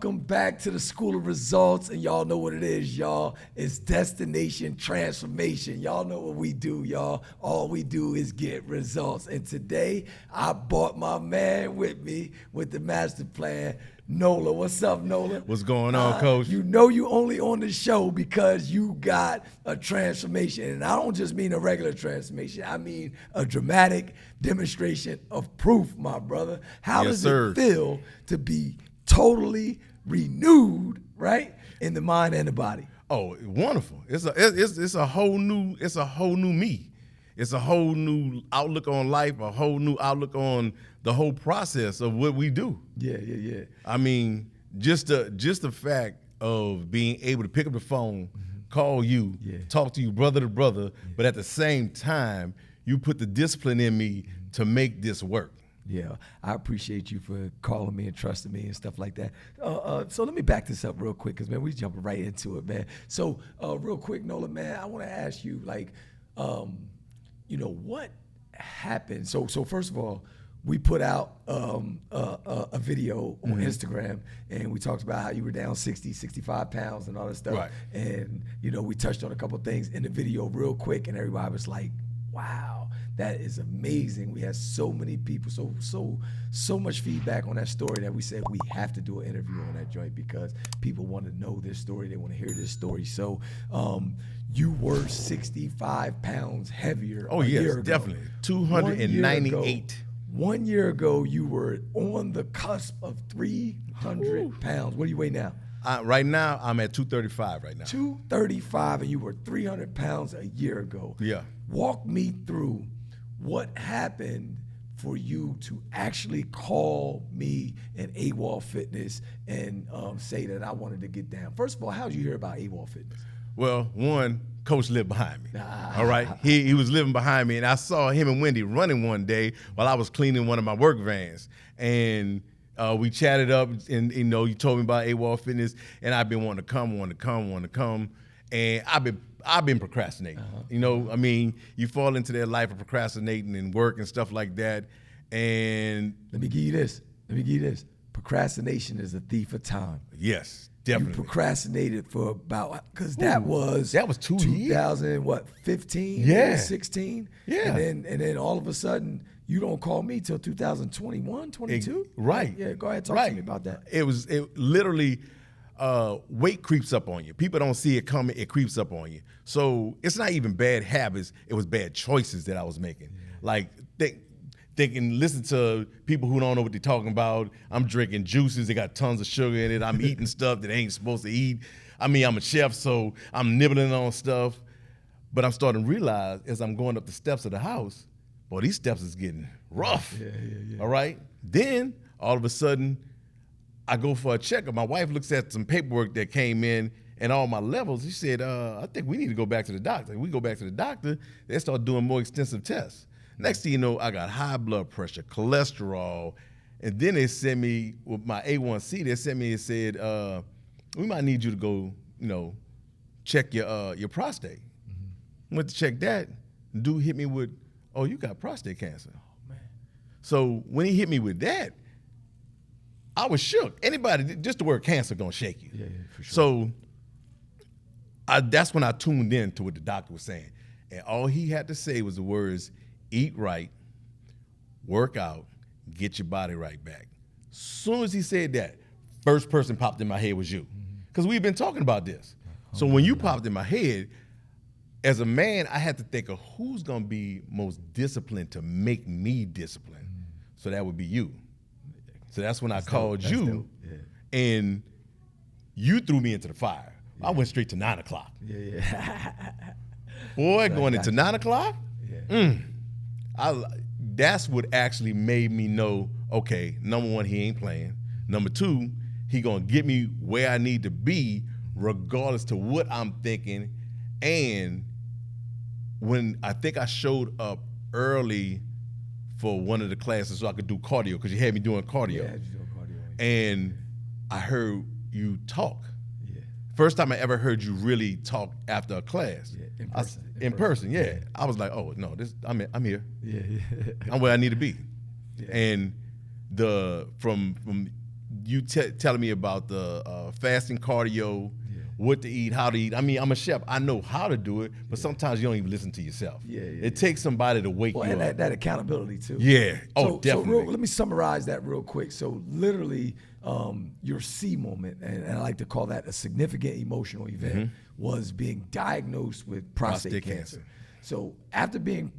Welcome back to the School of Resultz, and y'all know what it is, y'all. It's destination transformation. Y'all know what we do, y'all. All we do is get results. And today, I brought my man with me with the master plan, Nola. What's up, Nola? What's going on, Coach? You know you only on the show because you got a transformation. And I don't just mean a regular transformation. I mean a dramatic demonstration of proof, my brother. How does it feel to be totally renewed, right, in the mind and the body? Oh, wonderful! It's a whole new me. It's a whole new outlook on life, a whole new outlook on the whole process of what we do. Yeah. I mean, just the fact of being able to pick up the phone, call you, talk to you brother to brother, but at the same time, you put the discipline in me to make this work. Yeah, I appreciate you for calling me and trusting me and stuff like that. So let me back this up real quick, because, man, we jumping right into it, man. So real quick, Nola, man, I want to ask you, like, what happened? So first of all, we put out a video on Instagram, and we talked about how you were down 60, 65 pounds and all that stuff. Right. And, we touched on a couple of things in the video real quick, and everybody was like, wow, that is amazing. We had so many people, so much feedback on that story that we said we have to do an interview on that joint, because people want to know this story. They want to hear this story. So you were 65 pounds heavier a year ago. Definitely. 298. 1 year ago, you were on the cusp of 300 pounds. What do you weigh now? Right now, I'm at 235 right now. 235, and you were 300 pounds a year ago. Yeah. Walk me through what happened for you to actually call me and AWOL Fitness and say that I wanted to get down. First of all, how did you hear about AWOL Fitness? Well, one, Coach lived behind me. All right, he was living behind me, and I saw him and Wendy running one day while I was cleaning one of my work vans, and we chatted up, and you told me about AWOL Fitness, and I've been wanting to come, and I've been procrastinating. I mean, you fall into that life of procrastinating and work and stuff like that, and let me give you this. Procrastination is a thief of time. Yes. Definitely. You procrastinated for about, because that was 2 years. 2015, yeah, 16, yeah, and then all of a sudden you don't call me till 2021, 22. Right. Yeah. Go ahead, talk to me about that. It literally weight creeps up on you. People don't see it coming. It creeps up on you. So it's not even bad habits. It was bad choices that I was making. Yeah. Like thinking, listen to people who don't know what they're talking about. I'm drinking juices. They got tons of sugar in it. I'm eating stuff that I ain't supposed to eat. I mean, I'm a chef, so I'm nibbling on stuff. But I'm starting to realize as I'm going up the steps of the house, boy, these steps is getting rough. Yeah. All right? Then, all of a sudden, I go for a checkup. My wife looks at some paperwork that came in and all my levels. She said, I think we need to go back to the doctor. We go back to the doctor, they start doing more extensive tests. Next thing you know, I got high blood pressure, cholesterol, and then they sent me with my A1C. They sent me and said, we might need you to go, check your prostate. Went to check that. Dude hit me with, oh, you got prostate cancer. Oh, man. So when he hit me with that, I was shook. Anybody, just the word cancer gonna shake you. Yeah, for sure. So that's when I tuned in to what the doctor was saying. And all he had to say was the words, eat right, work out, get your body right back. Soon as he said that, first person popped in my head was you. Because we've been talking about this. So when you popped in my head, as a man, I had to think of who's going to be most disciplined to make me disciplined. So that would be you. So that's when I called you, and you threw me into the fire. I went straight to 9 o'clock. Yeah. Boy, going into 9 o'clock? Yeah. That's what actually made me know, okay, number one, he ain't playing. Number two, he gonna get me where I need to be regardless to what I'm thinking. And when I think I showed up early for one of the classes so I could do cardio, because you had me doing cardio. Yeah, I had you doing cardio. And I heard you talk. Yeah. First time I ever heard you really talk after a class. Yeah, in person, yeah. I was like, oh no, I'm here. Yeah. I'm where I need to be. Yeah. And from you telling me about the fasting cardio, what to eat, how to eat. I mean, I'm a chef. I know how to do it, but sometimes you don't even listen to yourself. It takes somebody to wake you and up. that accountability too. Yeah. Definitely. So let me summarize that real quick. So literally, your C moment, and I like to call that a significant emotional event, was being diagnosed with prostate cancer. So after being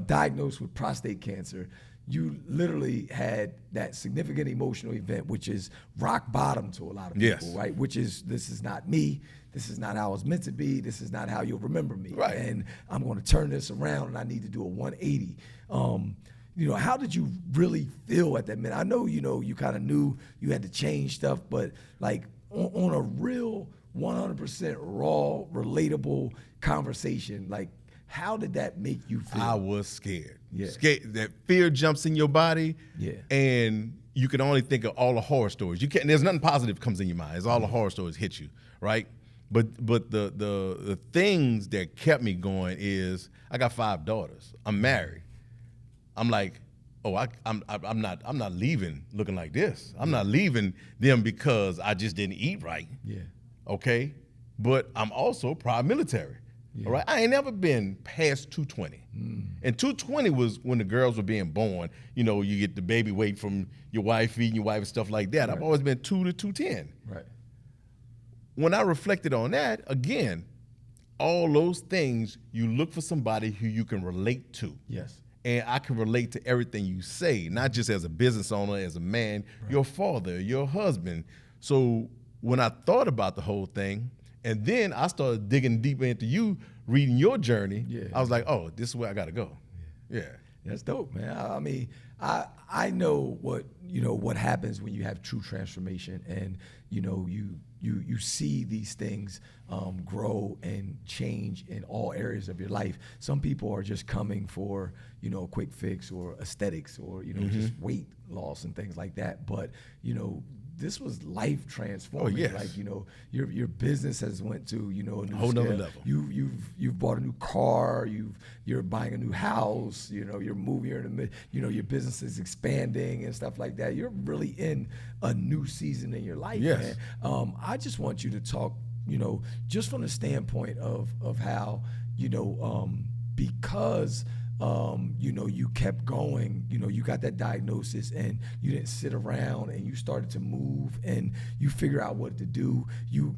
diagnosed with prostate cancer, you literally had that significant emotional event, which is rock bottom to a lot of people, right? Which is, this is not me. This is not how I was meant to be. This is not how you'll remember me. Right. And I'm going to turn this around, and I need to do a 180. How did you really feel at that minute? I know, you kind of knew you had to change stuff, but like on a real 100% raw, relatable conversation, like how did that make you feel? I was scared. Scared. That fear jumps in your body. And you can only think of all the horror stories. You can't. There's nothing positive comes in your mind. It's all the horror stories hit you, right? But the things that kept me going is I got 5 daughters. I'm married. I'm like, I'm not leaving looking like this. I'm not leaving them because I just didn't eat right. Okay. But I'm also proud military. All right, I ain't never been past 220. And 220 was when the girls were being born. You get the baby weight from your wife, feeding your wife and stuff like that. I've always been 2 to 210. Right. When I reflected on that, again, all those things, you look for somebody who you can relate to. Yes. And I can relate to everything you say, not just as a business owner, as a man, your father, your husband. So when I thought about the whole thing, and then I started digging deeper into you, reading your journey. I was like, oh, this is where I got to go. That's dope, man. I mean, I know what happens when you have true transformation, and you see these things grow and change in all areas of your life. Some people are just coming for a quick fix or aesthetics or just weight loss and things like that. But this was life transforming. Oh, yes. Like your business has went to a new whole scale. nother level. You've bought a new car. You're buying a new house. You're moving. Your business is expanding and stuff like that. You're really in a new season in your life. Yes. Man. I just want you to talk. Just from the standpoint of how because. You kept going, you got that diagnosis and you didn't sit around and you started to move and you figure out what to do. You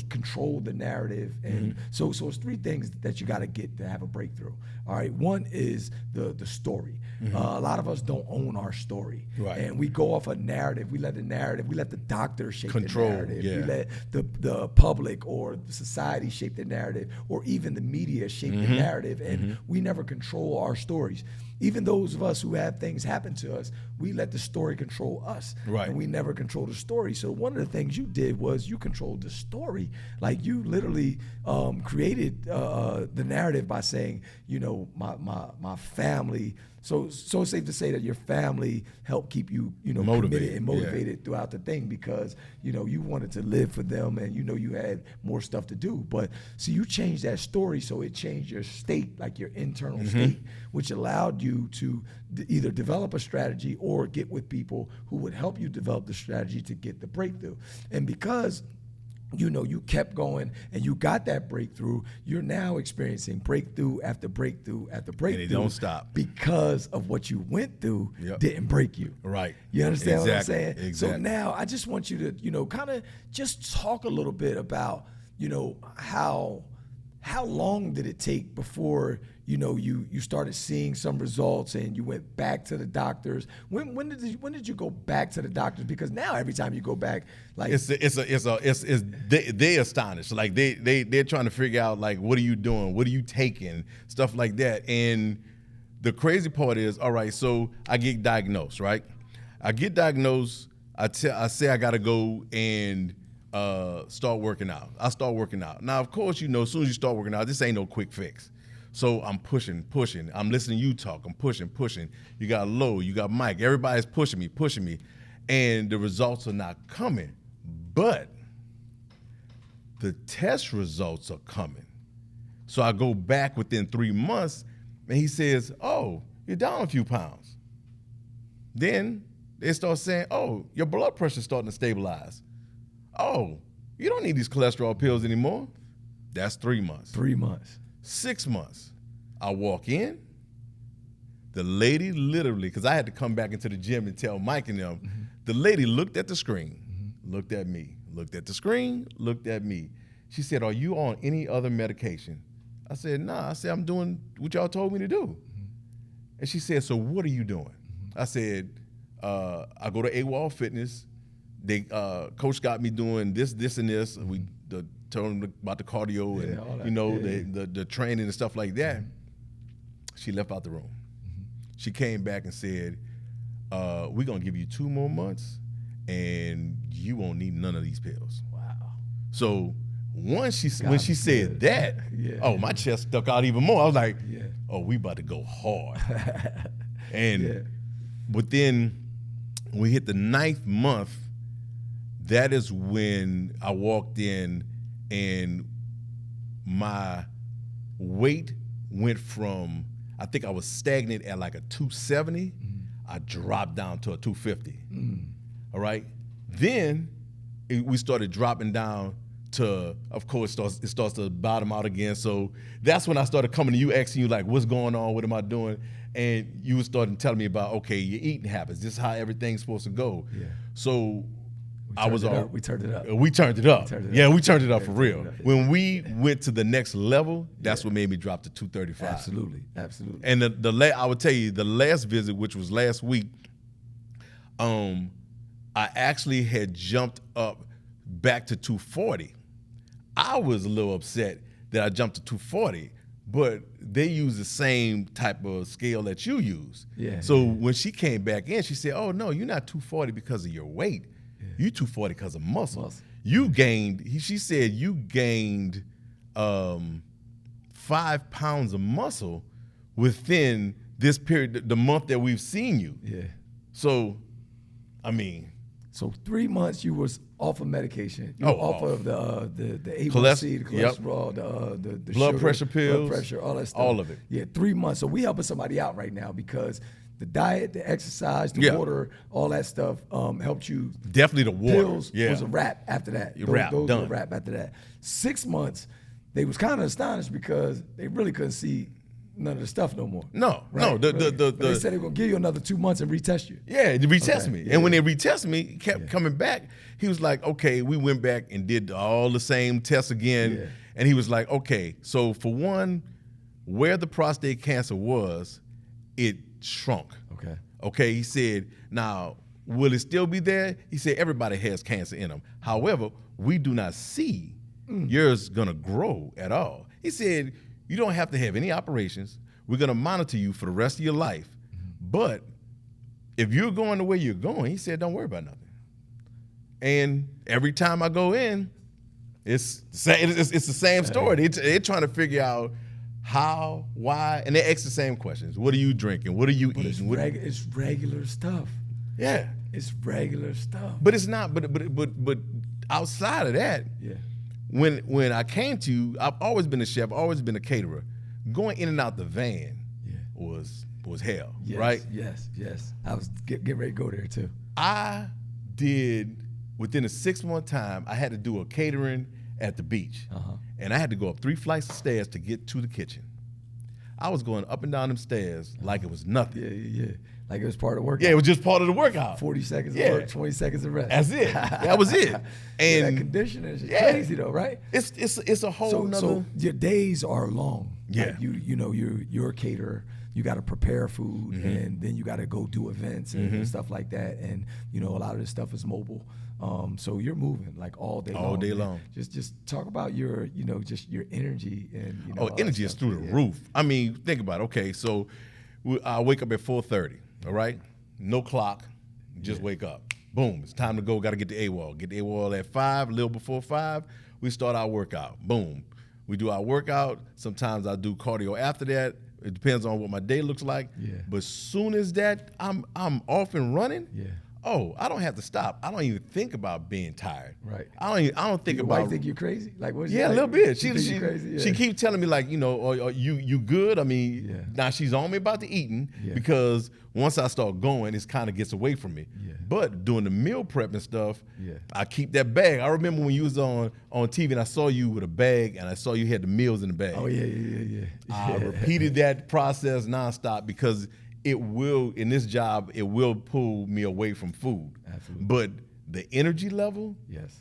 control the narrative. And so it's 3 things that you got to get to have a breakthrough. All right. One is the story. A lot of us don't own our story. Right. And we go off a narrative. We let the doctor shape Control, the narrative. yeah. We let the public or the society shape the narrative, or even the media shape the narrative. And we never control our stories. Even those of us who have things happen to us, we let the story control us. Right. And we never control the story. So one of the things you did was you controlled the story. Like you literally created the narrative by saying, my family. So it's safe to say that your family helped keep you, committed and motivated throughout the thing, because, you wanted to live for them and, you had more stuff to do. But see, you changed that story. So it changed your state, like your internal state, which allowed you to either develop a strategy or get with people who would help you develop the strategy to get the breakthrough. And because you kept going and you got that breakthrough, you're now experiencing breakthrough after breakthrough after breakthrough. And it don't stop. Because of what you went through didn't break you. Right. You understand what I'm saying? Exactly. So now I just want you to, kind of just talk a little bit about, how long did it take before, you started seeing some results and you went back to the doctors? When did you go back to the doctors? Because now every time you go back, like they astonished. Like they're trying to figure out, like, what are you doing? What are you taking? Stuff like that. And the crazy part is, all right, so I get diagnosed, right? I get diagnosed. I say I got to go and start working out. I start working out. Now, of course, as soon as you start working out, this ain't no quick fix. So I'm pushing. I'm listening to you talk. I'm pushing. You got Lo, you got Mike. Everybody's pushing me. And the results are not coming. But the test results are coming. So I go back within 3 months, and he says, oh, you're down a few pounds. Then they start saying, oh, your blood pressure's starting to stabilize. Oh, you don't need these cholesterol pills anymore. That's 3 months. 3 months. 6 months. I walk in. The lady literally, because I had to come back into the gym and tell Mike and them, the lady looked at the screen, looked at me, looked at the screen, looked at me. She said, are you on any other medication? I said, nah. I said, I'm doing what y'all told me to do. And she said, so what are you doing? I said, I go to AWOL Fitness. They coach got me doing this, and this. We told them about the cardio and the training and stuff like that. She left out the room. She came back and said, we're gonna give you 2 more months and you won't need none of these pills. Wow. So when she said that, my chest stuck out even more. I was like, oh, we about to go hard. But then we hit the 9th month. That is when I walked in and my weight went from, I think I was stagnant at like a 270. I dropped down to a 250. All right. Then we started dropping down to, of course, it starts to bottom out again. So that's when I started coming to you, asking you like, what's going on? What am I doing? And you were starting telling me about, okay, your eating habits. This is how everything's supposed to go. Yeah. So we turned it up. We turned it up. We turned it up for real. When we went to the next level, that's what made me drop to 235. Absolutely. And I would tell you, the last visit, which was last week, I actually had jumped up back to 240. I was a little upset that I jumped to 240, but they use the same type of scale that you use. So when she came back in, she said, oh, no, you're not 240 because of your weight. You 240 because of muscle. You gained, she said you gained 5 pounds of muscle within this period, the month that we've seen you. So, I mean. So 3 months you was off of medication. You were off of the A1C, the cholesterol, the blood sugar, pressure pills, blood pressure, all that stuff. All of it. 3 months. So we helping somebody out right now because the diet, the exercise, the water, all that stuff helped you. Definitely the water. Pills was a wrap after that. Those were a wrap after that. 6 months, they was kind of astonished because they really couldn't see none of the stuff no more. No. But they said they were gonna give you another 2 months and retest you. Yeah, they retest me. And when they retest me, he kept coming back. He was like, okay, we went back and did all the same tests again. And he was like, okay, so for one, where the prostate cancer was, it shrunk. Okay, he said, now, will it still be there? He said, everybody has cancer in them. However, we do not see yours gonna grow at all. He said, you don't have to have any operations. We're gonna monitor you for the rest of your life. But if you're going the way you're going, he said, don't worry about nothing. And every time I go in, it's the same story. They're trying to figure out how, why, and they ask the same questions. What are you drinking? What are you eating? It's regular stuff. Yeah. It's regular stuff. But it's not, but outside of that, when I came to you, I've always been a chef, always been a caterer. Going in and out the van was hell, right? Yes. I was getting ready to go there too. I did, within a 6-month time, I had to do a catering at the beach. And I had to go up 3 flights of stairs to get to the kitchen. I was going up and down them stairs like it was nothing. Like it was part of the workout. Yeah, it was just part of the workout. 40 seconds of work, 20 seconds of rest. That's it. That was it. And that conditioning is crazy though, right? It's a whole nother. So your days are long. Yeah. Like you're a caterer. You got to prepare food, and then you got to go do events and stuff like that. And a lot of this stuff is mobile. So you're moving like all day long. All day long. Just talk about your, just your energy and energy is through the roof. I mean, think about it. Okay, so I wake up at 4:30. All right, no clock, just wake up. Boom, it's time to go. Got to get to AWOL. Get to AWOL at 5, a little before 5. We start our workout. Boom, we do our workout. Sometimes I do cardio after that. It depends on what my day looks like. But soon as that I'm off and running. oh, I don't have to stop. I don't even think about being tired. Right. I don't think Your about. wife think you're crazy? Like, what's Yeah, like, a little bit. She think you crazy? Yeah. She keeps telling me like, you know, are you good? I mean, Yeah. now she's on me about the eating Yeah. because once I start going, it kind of gets away from me. Yeah. But doing the meal prep and stuff, Yeah. I keep that bag. I remember when you was on TV and I saw you with a bag and I saw you had the meals in the bag. Oh yeah. I repeated that process nonstop because it will, in this job, it will pull me away from food. Absolutely. But the energy level, Yes.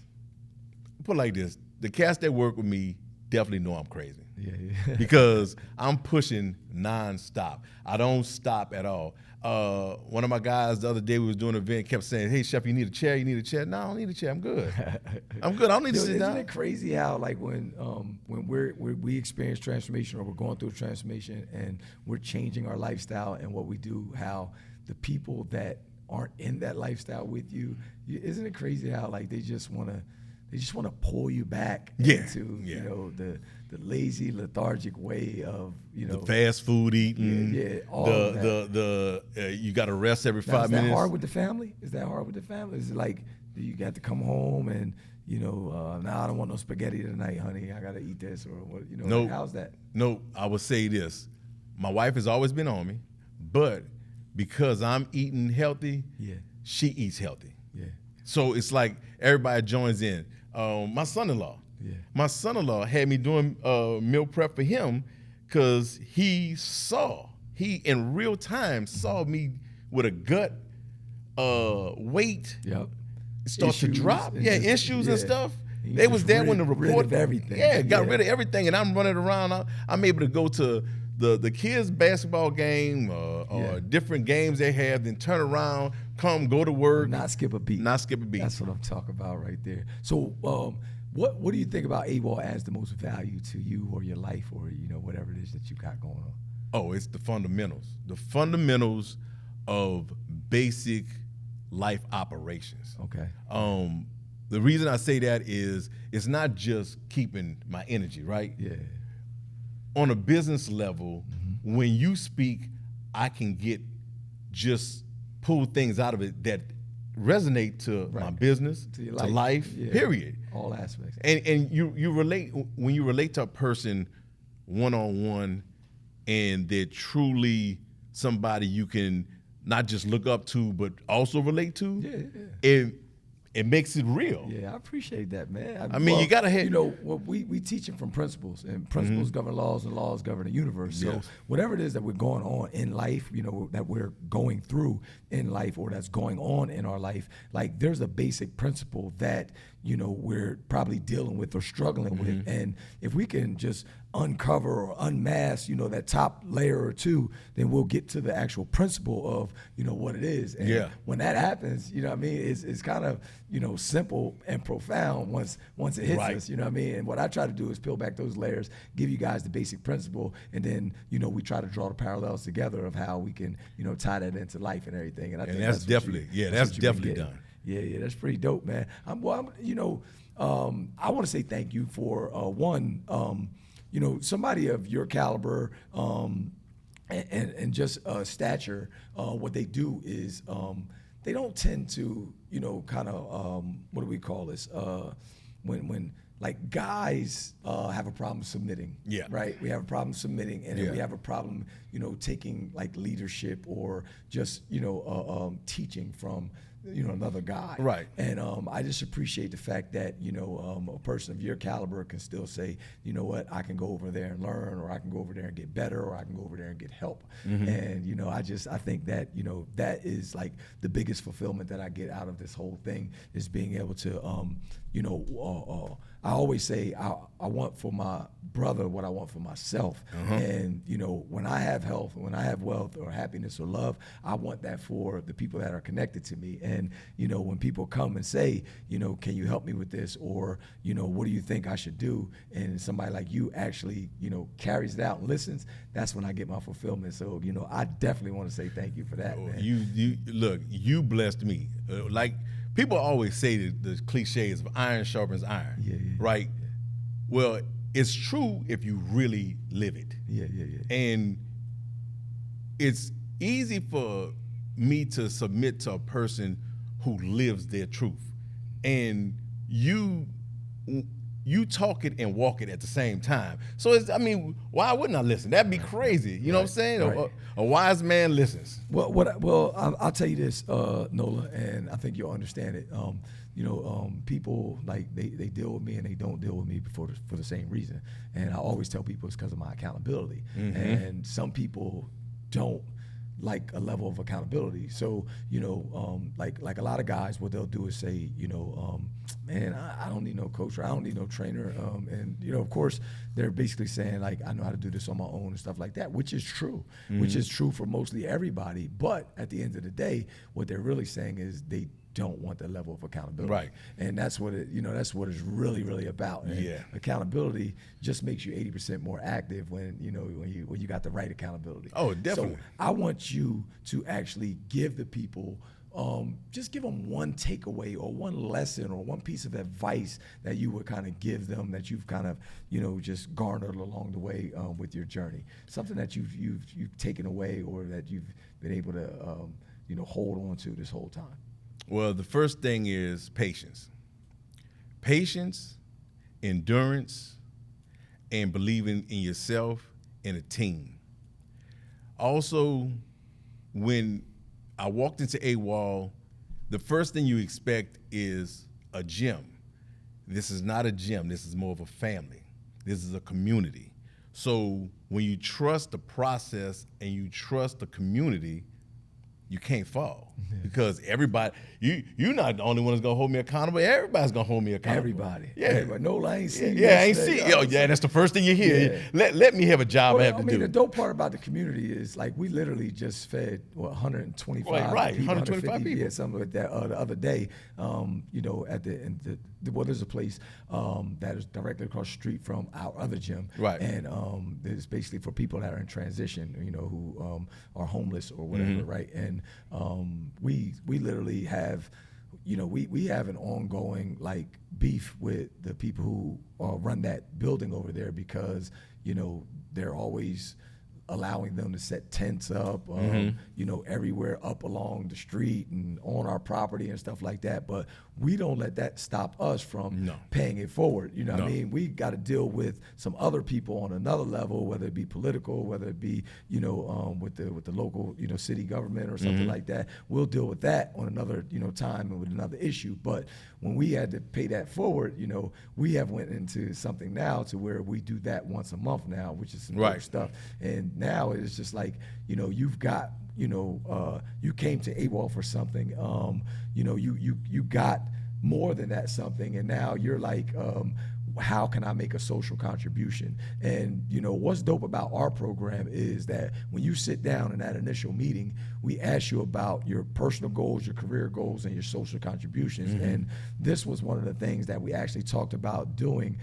put it like this, the cats that work with me definitely know I'm crazy Yeah. because I'm pushing nonstop. I don't stop at all. One of my guys the other day, we was doing an event, kept saying, "Hey, Chef, you need a chair? You need a chair?" No, I don't need a chair. I'm good. I'm good. I don't need to sit Isn't down. it crazy how like when we experience transformation or we're going through a transformation and we're changing our lifestyle and what we do, how the people that aren't in that lifestyle with you, isn't it crazy how like they just want to pull you back into you know the lazy, lethargic way of the fast food eating. all of that. The you got to rest every Now, 5 minutes. Is that hard with the family? Is it like you got to come home and I don't want no spaghetti tonight, honey. I got to eat this or what? Nope. How's that? No, I would say this. My wife has always been on me, but because I'm eating healthy, she eats healthy. Yeah. So it's like everybody joins in. My son-in-law. Yeah. My son-in-law had me doing meal prep for him because he in real time saw me with a gut weight Yep. start to Issues drop. and Yeah, just- issues and yeah. stuff. And you They was just there when the rid report of everything. Yeah, got Yeah. rid of everything, and I'm running around. I'm able to go to the kids' basketball game or different games they have, then turn around, go to work, Not skip a beat. not skip a beat. That's what I'm talking about right there. So, what do you think about AWOL adds the most value to you or your life or whatever it is that you got going on? Oh, it's the fundamentals. The fundamentals of basic life operations. Okay. The reason I say that is it's not just keeping my energy, right? Yeah. On a business level, when you speak, I can pull things out of it that resonate to my business, To your to life. life, Yeah. period. All aspects. And you relate when you relate to a person one-on-one and they're truly somebody you can not just look up to but also relate to. It makes it real. Yeah, I appreciate that, man. I mean, you gotta have. We teach it from principles, and principles govern laws, and laws govern the universe. So Yes. whatever it is that we're going on in life, that we're going through in life, or that's going on in our life, like there's a basic principle that we're probably dealing with or struggling with, and if we can just uncover or unmask, that top layer or two, then we'll get to the actual principle of, what it is. And when that happens, it's kind of, simple and profound once it hits us, And what I try to do is peel back those layers, give you guys the basic principle, and then, we try to draw the parallels together of how we can, tie that into life and everything. And I think that's what definitely, that's what you've been definitely getting. done. Yeah, that's pretty dope, man. I want to say thank you for somebody of your caliber and just stature. What they do is they don't tend to kind of what do we call this when like guys have a problem submitting. Yeah. Right. We have a problem submitting, and then Yeah. we have a problem taking like leadership or just teaching from another guy. Right. And I just appreciate the fact that, a person of your caliber can still say, you know what, I can go over there and learn, or I can go over there and get better, or I can go over there and get help. And, I think that, that is like the biggest fulfillment that I get out of this whole thing is being able to, I always say I want for my brother what I want for myself. And, when I have health, when I have wealth or happiness or love, I want that for the people that are connected to me. And, when people come and say, can you help me with this? Or, what do you think I should do? And somebody like you actually, carries it out and listens, that's when I get my fulfillment. So, I definitely want to say thank you for that, man. You blessed me. Like people always say the cliches of iron sharpens iron, right? Yeah. Well, it's true if you really live it. Yeah. And it's easy for me to submit to a person who lives their truth, and you talk it and walk it at the same time. So why wouldn't I listen? That'd be crazy. You know what I'm saying? Right. A wise man listens. Well, I'll tell you this, Nola, and I think you'll understand it. People like they deal with me and they don't deal with me for the same reason. And I always tell people it's because of my accountability. Mm-hmm. And some people don't like a level of accountability. So, like a lot of guys, what they'll do is say, man, I don't need no coach, or I don't need no trainer. And of course, they're basically saying like, I know how to do this on my own and stuff like that, which is true, which is true for mostly everybody. But at the end of the day, what they're really saying is they don't want that level of accountability. Right. And that's what that's what it's really, really about. And yeah. accountability just makes you 80% more active when you got the right accountability. Oh, definitely. So I want you to actually give the people, just give them one takeaway or one lesson or one piece of advice that you would kind of give them that you've kind of, just garnered along the way with your journey. Something that you've taken away or that you've been able to, hold on to this whole time. Well, the first thing is patience. Patience, endurance, and believing in yourself and a team. Also, when I walked into AWOL, the first thing you expect is a gym. This is not a gym. This is more of a family. This is a community. So when you trust the process and you trust the community, you can't fall. Because everybody, you're not the only one that's gonna hold me accountable. Everybody's gonna hold me accountable. Everybody. Yeah. Everybody. Nola, I ain't seen you. Yeah, I ain't see. Oh, yeah, that's the first thing you hear. Yeah. Let me have a job I have to do. The dope part about the community is like we literally just fed 125 right, people, 125 people. Yeah, something like that the other day. At there's a place that is directly across the street from our other gym. Right. And it's basically for people that are in transition, who are homeless or whatever, Mm-hmm. right? And we literally have, we have an ongoing like beef with the people who run that building over there because, they're always allowing them to set tents up, everywhere up along the street and on our property and stuff like that. But we don't let that stop us from paying it forward. You know what I mean? We got to deal with some other people on another level, whether it be political, whether it be, with the local, city government or something like that. We'll deal with that on another, time and with another issue. But when we had to pay that forward, we have went into something now to where we do that once a month now, which is some dope stuff. And now it's just like, you've got, you came to AWOL for something, you got more than that something, and now you're like, how can I make a social contribution? And what's dope about our program is that when you sit down in that initial meeting, we ask you about your personal goals, your career goals, and your social contributions. Mm-hmm. And this was one of the things that we actually talked about doing,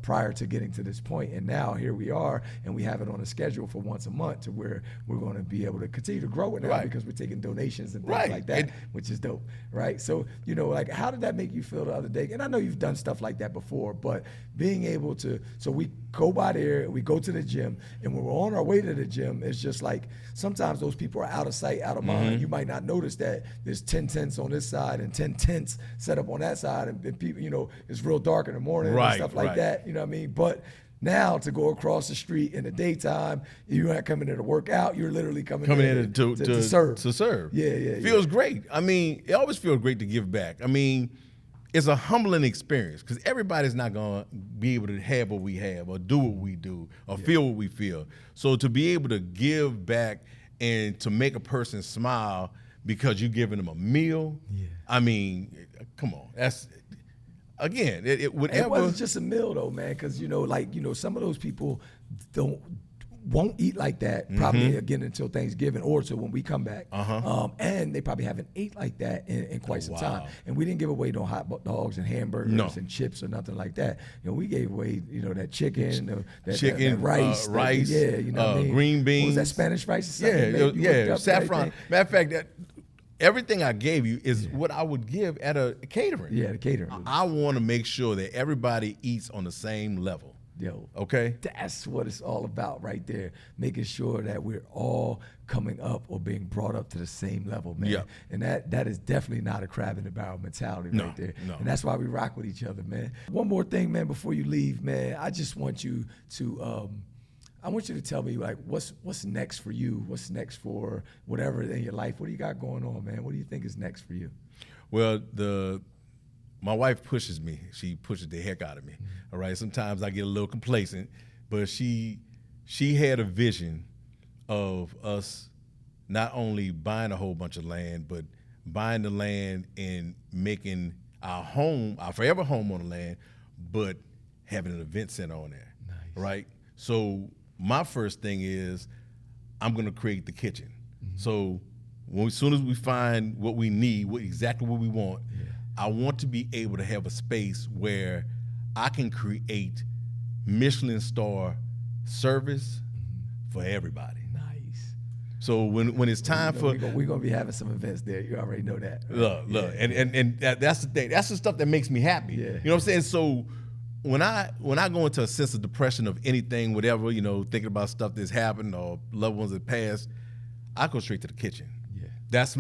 prior to getting to this point. And now here we are, and we have it on a schedule for once a month to where we're going to be able to continue to grow it now because we're taking donations and things like that, which is dope, right? So, like, how did that make you feel the other day? And I know you've done stuff like that before, but being able to, so we go by there, we go to the gym, and when we're on our way to the gym, it's just like sometimes those people are out of sight, out of mind. You might not notice that there's 10 tents on this side and 10 tents set up on that side, and people, it's real dark in the morning and stuff like that, you know what I mean? But now to go across the street in the daytime, you're not coming there to work out, you're literally coming in to serve. To serve. Yeah. Feels great. I mean, it always feels great to give back. I mean, it's a humbling experience because everybody's not going to be able to have what we have or do what we do or feel what we feel. So to be able to give back and to make a person smile because you're giving them a meal, I mean, come on. That's, again, it wasn't just a meal though, man, because, some of those people won't eat like that probably again until Thanksgiving or until when we come back. And they probably haven't ate like that in quite some time. And we didn't give away no hot dogs and hamburgers and chips or nothing like that. We gave away, that chicken, that rice. Rice, what I mean? Green beans. What was that, Spanish rice or something? Saffron. Matter of fact, everything I gave you is what I would give at a catering. Yeah, the catering. I want to make sure that everybody eats on the same level. Yo, Okay? that's what it's all about right there. Making sure that we're all coming up or being brought up to the same level, man. Yep. And that is definitely not a crab in the barrel mentality right there. No. And that's why we rock with each other, man. One more thing, man, before you leave, man, I just want you to I want you to tell me, like, what's next for you? What's next for whatever in your life? What do you got going on, man? What do you think is next for you? Well, my wife pushes me. She pushes the heck out of me. All right. Sometimes I get a little complacent, but she had a vision of us not only buying a whole bunch of land, but buying the land and making our home, our forever home on the land, but having an event center on there. Nice. Right. So my first thing is I'm going to create the kitchen. So as soon as we find what we need, exactly what we want, I want to be able to have a space where I can create Michelin star service for everybody. Nice. So when it's time for we're gonna be having some events there. You already know that. Right? look, and that's the thing. That's the stuff that makes me happy. Yeah. You know what I'm saying? So when I go into a sense of depression of anything, whatever, thinking about stuff that's happened or loved ones that passed, I go straight to the kitchen. Yeah. That's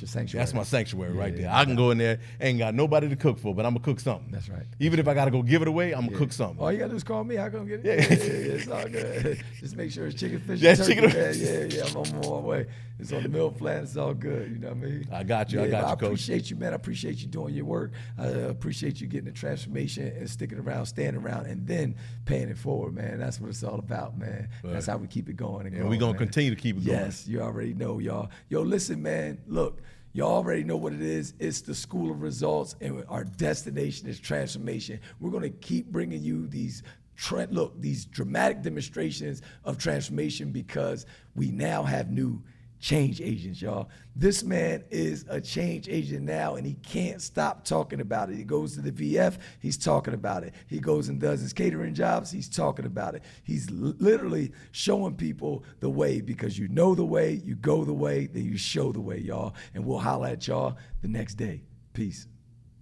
your sanctuary. That's my sanctuary right there. Yeah. I can go in there, ain't got nobody to cook for, but I'm gonna cook something. That's right. Even if I gotta go give it away, I'm gonna cook something. All you gotta do is call me. I come get it. Yeah. It's all good. Just make sure it's chicken, fish, Yeah, and turkey. chicken. Yeah. I'm on my way. It's on the meal plan. It's all good. You know what I mean? I got you. I got you, I Coach. appreciate you, man. I appreciate you doing your work. I appreciate you getting the transformation and sticking around, standing around, and then paying it forward, man. That's what it's all about, man. Right. That's how we keep it going. And And we're gonna man. continue to keep it going. Yes, you already know, y'all. Yo, listen, man. Look. You already know what it is. It's the School of Resultz, and our destination is transformation. We're going to keep bringing you these dramatic demonstrations of transformation because we now have new change agents, y'all. This man is a change agent now, and he can't stop talking about it. He goes to the VF, he's talking about it. He goes and does his catering jobs, he's talking about it. He's literally showing people the way because you know the way, you go the way, then you show the way, y'all. And we'll holler at y'all the next day. Peace.